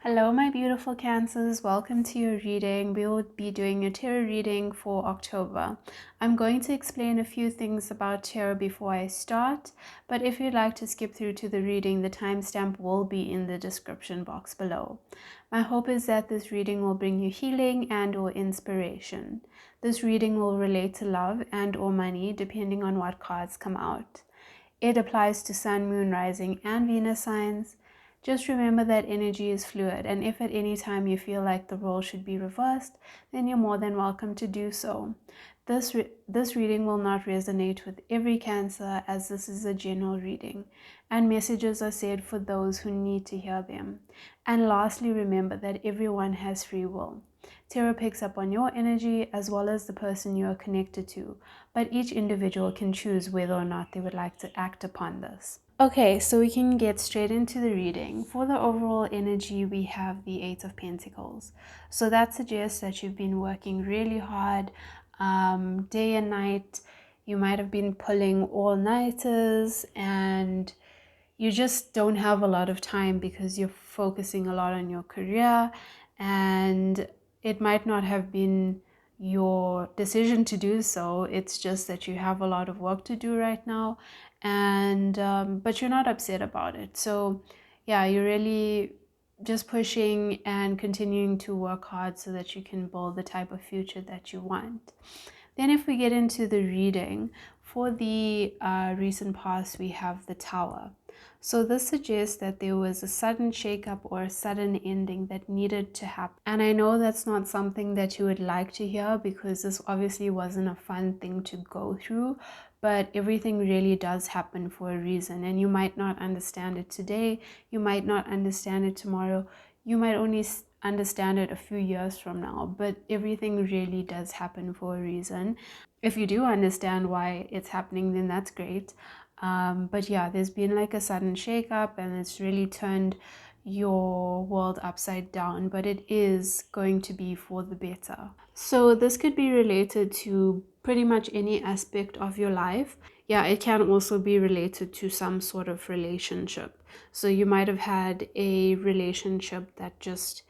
Hello, my beautiful Cancers. Welcome to your reading. We will be doing a tarot reading for October. I'm going to explain a few things about tarot before I start, but if you'd like to skip through to the reading, the timestamp will be in the description box below. My hope is that this reading will bring you healing and/or inspiration. This reading will relate to love and/or money, depending on what cards come out. It applies to Sun, Moon, Rising, and Venus signs. Just remember that energy is fluid, and if at any time you feel like the role should be reversed, then you're more than welcome to do so. This reading will not resonate with every Cancer, as this is a general reading, and messages are said for those who need to hear them. And lastly, remember that everyone has free will. Tarot picks up on your energy as well as the person you are connected to, but each individual can choose whether or not they would like to act upon this. Okay, so we can get straight into the reading. For the overall energy, we have the Eight of Pentacles. So that suggests that you've been working really hard, day and night. You might have been pulling all-nighters and you just don't have a lot of time because you're focusing a lot on your career, and it might not have been your decision to do so. It's just that you have a lot of work to do right now, and but you're not upset about it. So yeah, you're really just pushing and continuing to work hard so that you can build the type of future that you want. Then if we get into the reading, for the recent past, we have the Tower. So this suggests that there was a sudden shakeup or a sudden ending that needed to happen. And I know that's not something that you would like to hear, because this obviously wasn't a fun thing to go through, but everything really does happen for a reason. And you might not understand it today, you might not understand it tomorrow, you might only understand it a few years from now, but everything really does happen for a reason. If you do understand why it's happening, then that's great. But yeah, there's been like a sudden shakeup and it's really turned your world upside down, but it is going to be for the better. So this could be related to pretty much any aspect of your life. Yeah, it can also be related to some sort of relationship. So you might have had a relationship that just,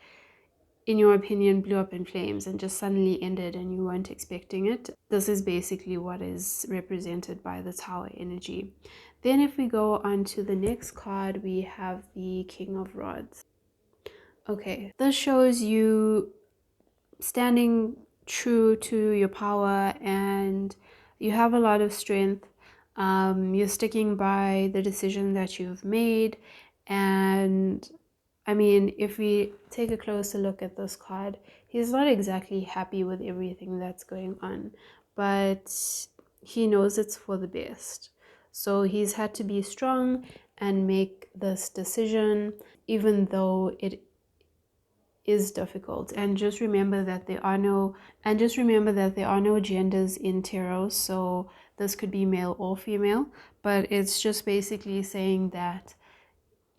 in your opinion, blew up in flames and just suddenly ended and you weren't expecting it. This is basically what is represented by the Tower energy. Then if we go on to the next card, we have the King of Rods. Okay, this shows you standing true to your power and you have a lot of strength. You're sticking by the decision that you've made, and I mean, if we take a closer look at this card, he's not exactly happy with everything that's going on, but he knows it's for the best. So he's had to be strong and make this decision, even though it is difficult. And just remember that there are no genders in tarot, so this could be male or female, but it's just basically saying that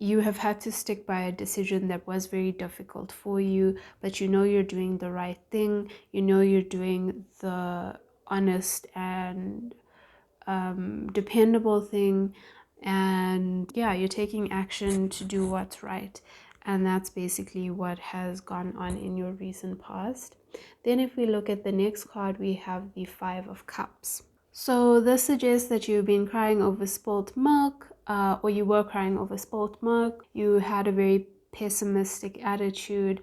you have had to stick by a decision that was very difficult for you, but you know you're doing the right thing, you know you're doing the honest and dependable thing, and yeah, you're taking action to do what's right. And that's basically what has gone on in your recent past. Then if we look at the next card, we have the Five of Cups. So this suggests that you've been crying over spilt milk, or you were crying over spilt milk. You had a very pessimistic attitude,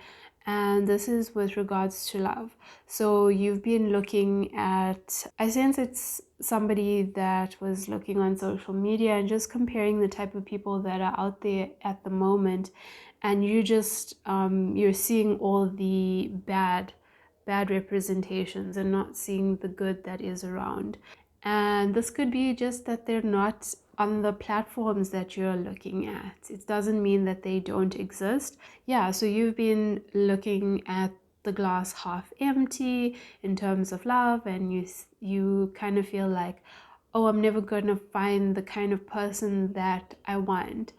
and this is with regards to love. So you've been looking at, I sense it's somebody that was looking on social media and just comparing the type of people that are out there at the moment, and you just you're seeing all the bad representations and not seeing the good that is around. And this could be just that they're not on the platforms that you're looking at. It doesn't mean that they don't exist. Yeah, so you've been looking at the glass half empty in terms of love, and you kind of feel like, oh, I'm never gonna find the kind of person that I want.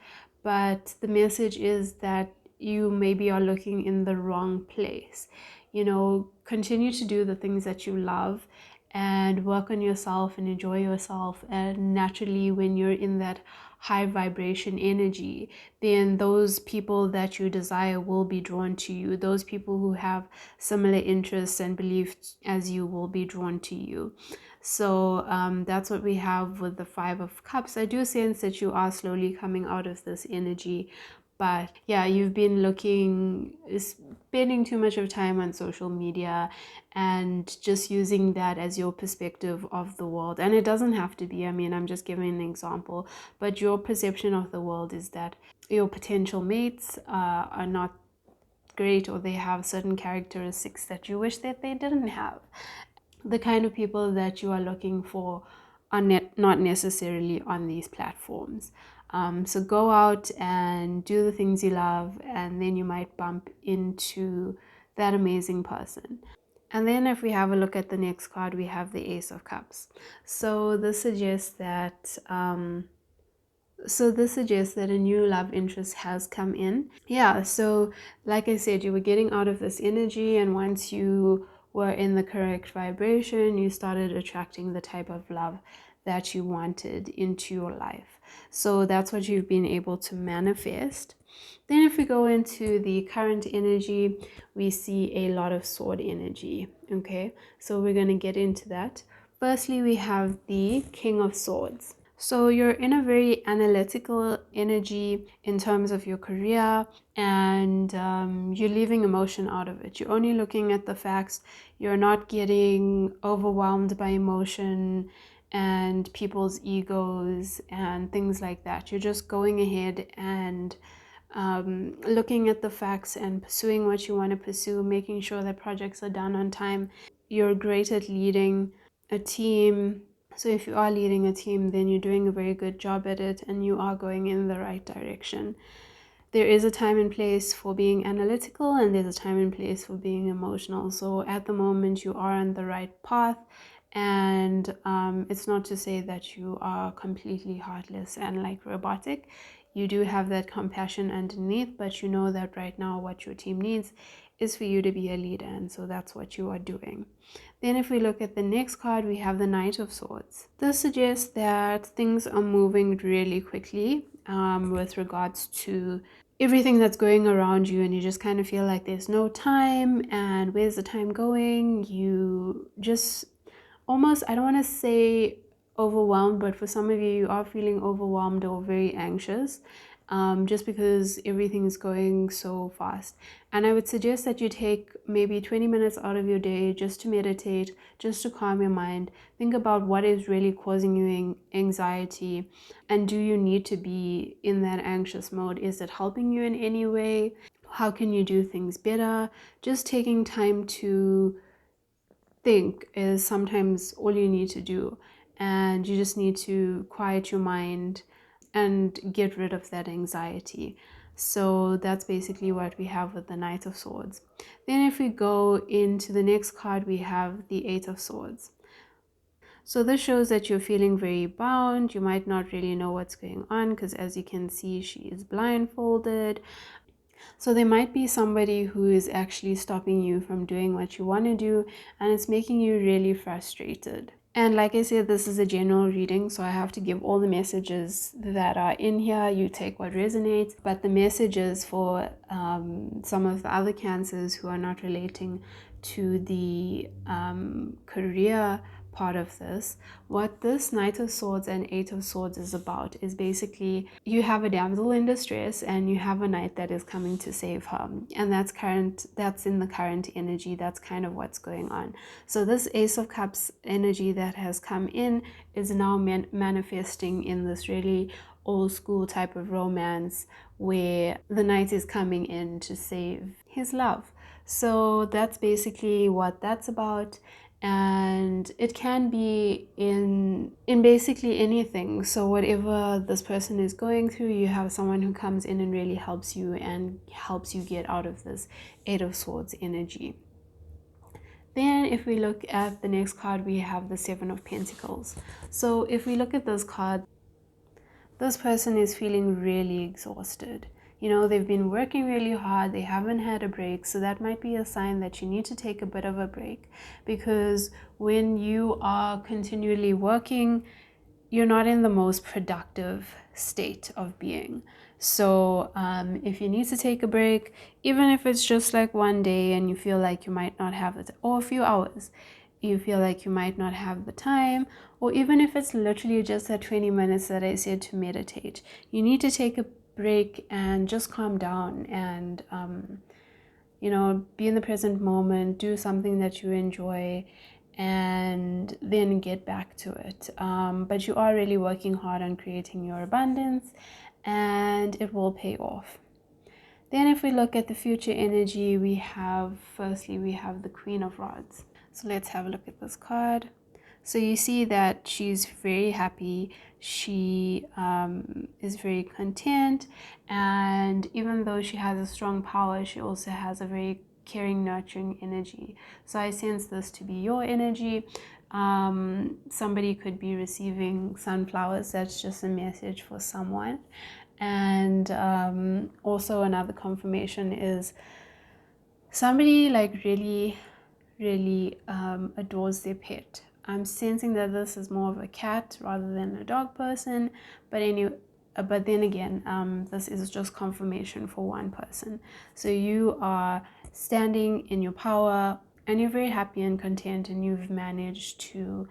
But the message is that you maybe are looking in the wrong place. You know, continue to do the things that you love and work on yourself and enjoy yourself, and naturally when you're in that high vibration energy, then those people that you desire will be drawn to you. Those people who have similar interests and beliefs as you will be drawn to you. So that's what we have with the Five of Cups. I do sense that you are slowly coming out of this energy, but yeah, you've been spending too much of time on social media and just using that as your perspective of the world. And it doesn't have to be, I mean, I'm just giving an example, but your perception of the world is that your potential mates are not great, or they have certain characteristics that you wish that they didn't have. The kind of people that you are looking for are not necessarily on these platforms. So go out and do the things you love, and then you might bump into that amazing person. And then if we have a look at the next card, we have the Ace of Cups. So this suggests that a new love interest has come in. Yeah, so like I said, you were getting out of this energy, and once you were in the correct vibration, you started attracting the type of love that you wanted into your life. So that's what you've been able to manifest. Then if we go into the current energy, we see a lot of sword energy. Okay, so we're going to get into that. Firstly, we have the King of Swords. So you're in a very analytical energy in terms of your career, and you're leaving emotion out of it. You're only looking at the facts. You're not getting overwhelmed by emotion and people's egos and things like that. You're just going ahead and looking at the facts and pursuing what you want to pursue, making sure that projects are done on time. You're great at leading a team. So if you are leading a team, then you're doing a very good job at it, and you are going in the right direction. There is a time and place for being analytical, and there's a time and place for being emotional. So at the moment, you are on the right path, and it's not to say that you are completely heartless and like robotic. You do have that compassion underneath, but you know that right now what your team needs is for you to be a leader, and so that's what you are doing. Then if we look at the next card, we have the Knight of Swords. This suggests that things are moving really quickly with regards to everything that's going around you, and you just kind of feel like there's no time, and where's the time going? You just almost, I don't want to say overwhelmed, but for some of you, you are feeling overwhelmed or very anxious, just because everything is going so fast. And I would suggest that you take maybe 20 minutes out of your day just to meditate, just to calm your mind. Think about what is really causing you anxiety, and do you need to be in that anxious mode? Is it helping you in any way? How can you do things better? Just taking time to think is sometimes all you need to do, and you just need to quiet your mind and get rid of that anxiety. So that's basically what we have with the Knight of Swords. Then if we go into the next card, we have the Eight of Swords. So this shows that you're feeling very bound. You might not really know what's going on, because as you can see, she is blindfolded. So there might be somebody who is actually stopping you from doing what you want to do, and it's making you really frustrated. And like I said, this is a general reading, so I have to give all the messages that are in here. You take what resonates, but the messages for some of the other cancers who are not relating to the career part of this, what this Knight of Swords and Eight of Swords is about is basically you have a damsel in distress and you have a knight that is coming to save her, and that's in the current energy. That's kind of what's going on. So this Ace of Cups energy that has come in is now manifesting in this really old school type of romance where the knight is coming in to save his love. So that's basically what that's about, and it can be in basically anything. So whatever this person is going through, you have someone who comes in and really helps you and helps you get out of this Eight of Swords energy. Then if we look at the next card, we have the Seven of Pentacles. So if we look at this card, this person is feeling really exhausted. You know, they've been working really hard, they haven't had a break, so that might be a sign that you need to take a bit of a break, because when you are continually working, you're not in the most productive state of being. So if you need to take a break, even if it's just like one day and you feel like you might not have it, or a few hours, you feel like you might not have the time, or even if it's literally just that 20 minutes that I said to meditate, you need to take a break and just calm down and be in the present moment, do something that you enjoy, and then get back to it. But you are really working hard on creating your abundance, and it will pay off. Then if we look at the future energy, we have the Queen of Rods. So let's have a look at this card. So you see that she's very happy, she is very content, and even though she has a strong power, she also has a very caring, nurturing energy. So I sense this to be your energy. Somebody could be receiving sunflowers. That's just a message for someone. And also another confirmation is somebody like really adores their pet. I'm sensing that this is more of a cat rather than a dog person, but then again, this is just confirmation for one person. So you are standing in your power and you're very happy and content, and you've managed to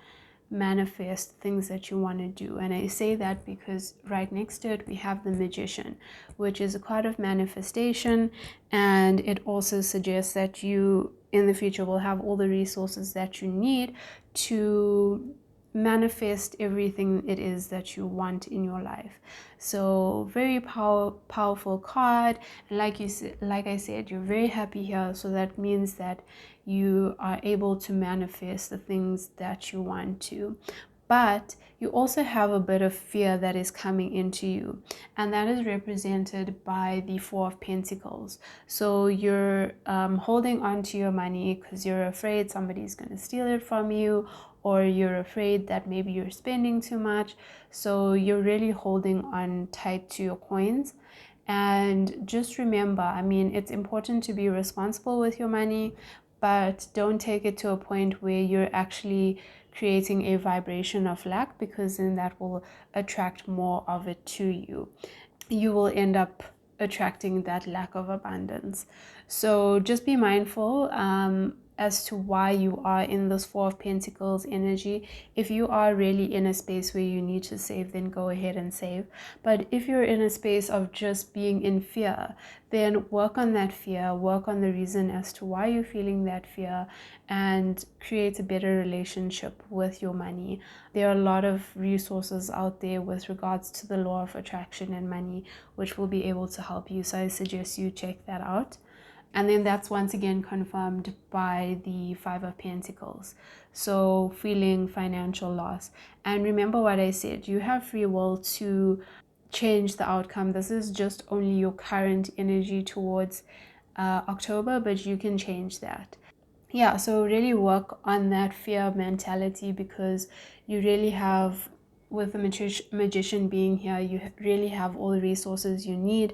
manifest things that you want to do. And I say that because right next to it we have the Magician, which is a card of manifestation, and it also suggests that you in the future will have all the resources that you need to manifest everything it is that you want in your life. So very powerful card. And like I said, you're very happy here, so that means that you are able to manifest the things that you want to. But you also have a bit of fear that is coming into you, and that is represented by the Four of Pentacles. So you're holding on to your money because you're afraid somebody's going to steal it from you, or you're afraid that maybe you're spending too much. So you're really holding on tight to your coins. And just remember, I mean, it's important to be responsible with your money, but don't take it to a point where you're actually creating a vibration of lack, because then that will attract more of it to you. You will end up attracting that lack of abundance. So just be mindful as to why you are in this Four of Pentacles energy. If you are really in a space where you need to save, then go ahead and save. But if you're in a space of just being in fear, then work on that fear, work on the reason as to why you're feeling that fear, and create a better relationship with your money. There are a lot of resources out there with regards to the law of attraction and money, which will be able to help you. So I suggest you check that out. And then that's once again confirmed by the Five of Pentacles. So feeling financial loss. And remember what I said, you have free will to change the outcome. This is just only your current energy towards October, but you can change that. Yeah, so really work on that fear mentality, because you really have, with the magician being here, you really have all the resources you need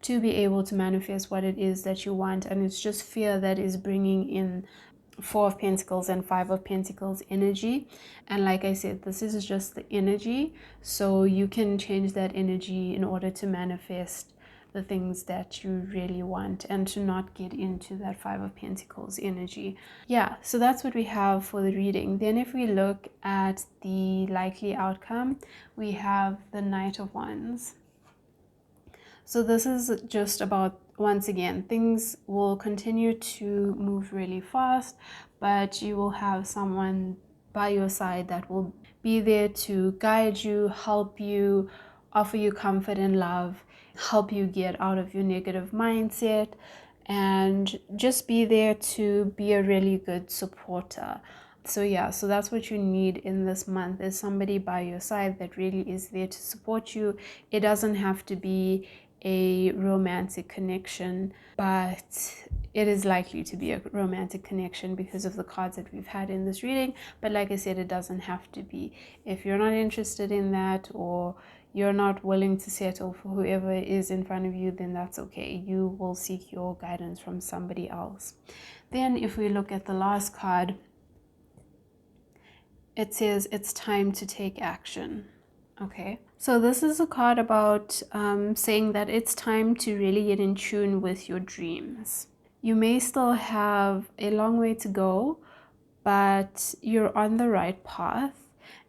to be able to manifest what it is that you want. And it's just fear that is bringing in Four of Pentacles and Five of Pentacles energy. And like I said, this is just the energy, so you can change that energy in order to manifest the things that you really want and to not get into that Five of Pentacles energy. Yeah, so that's what we have for the reading. Then if we look at the likely outcome, we have the Knight of Wands. So this is just about, once again, things will continue to move really fast, but you will have someone by your side that will be there to guide you, help you, offer you comfort and love, help you get out of your negative mindset, and just be there to be a really good supporter. So yeah, so that's what you need in this month, is somebody by your side that really is there to support you. It doesn't have to be a romantic connection, but it is likely to be a romantic connection because of the cards that we've had in this reading. But like I said, it doesn't have to be. If you're not interested in that, or you're not willing to settle for whoever is in front of you, then that's okay. You will seek your guidance from somebody else. Then if we look at the last card, it says it's time to take action. Okay, so this is a card about saying that it's time to really get in tune with your dreams. You may still have a long way to go, but you're on the right path,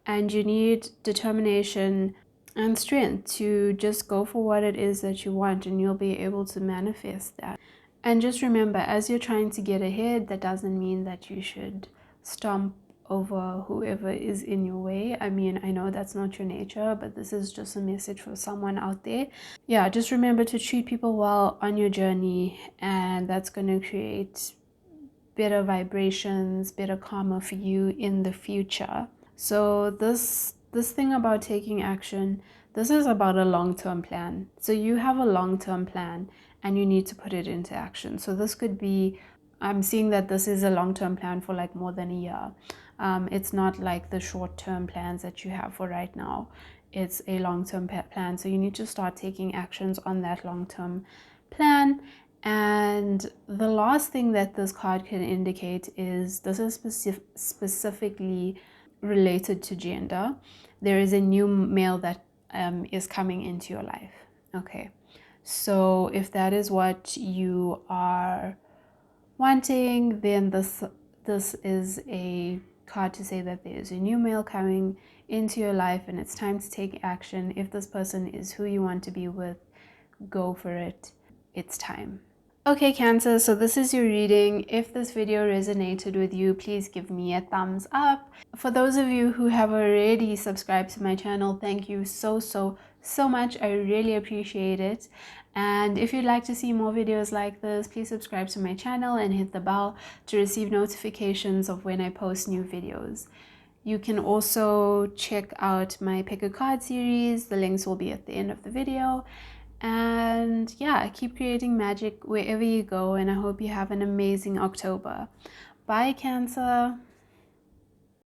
and you need determination and strength to just go for what it is that you want, and you'll be able to manifest that. And just remember, as you're trying to get ahead, that doesn't mean that you should stomp over whoever is in your way. I mean, I know that's not your nature, but this is just a message for someone out there. Yeah, just remember to treat people well on your journey, and that's going to create better vibrations, better karma for you in the future. So this thing about taking action, this is about a long-term plan. So you have a long-term plan and you need to put it into action. So this could be, I'm seeing that this is a long-term plan for like more than a year. It's not like the short-term plans that you have for right now. It's a long-term plan. So you need to start taking actions on that long-term plan. And the last thing that this card can indicate is this is specifically related to gender. There is a new male that is coming into your life. Okay, so if that is what you are wanting, then this is a card to say that there is a new male coming into your life and it's time to take action. If this person is who you want to be with, go for it. It's time. Okay, Cancer, so this is your reading. If this video resonated with you, please give me a thumbs up. For those of you who have already subscribed to my channel, thank you so much. I really appreciate it. And if you'd like to see more videos like this, please subscribe to my channel and hit the bell to receive notifications of when I post new videos. You can also check out my Pick a Card series. The links will be at the end of the video. And yeah, keep creating magic wherever you go, and I hope you have an amazing October. Bye, Cancer.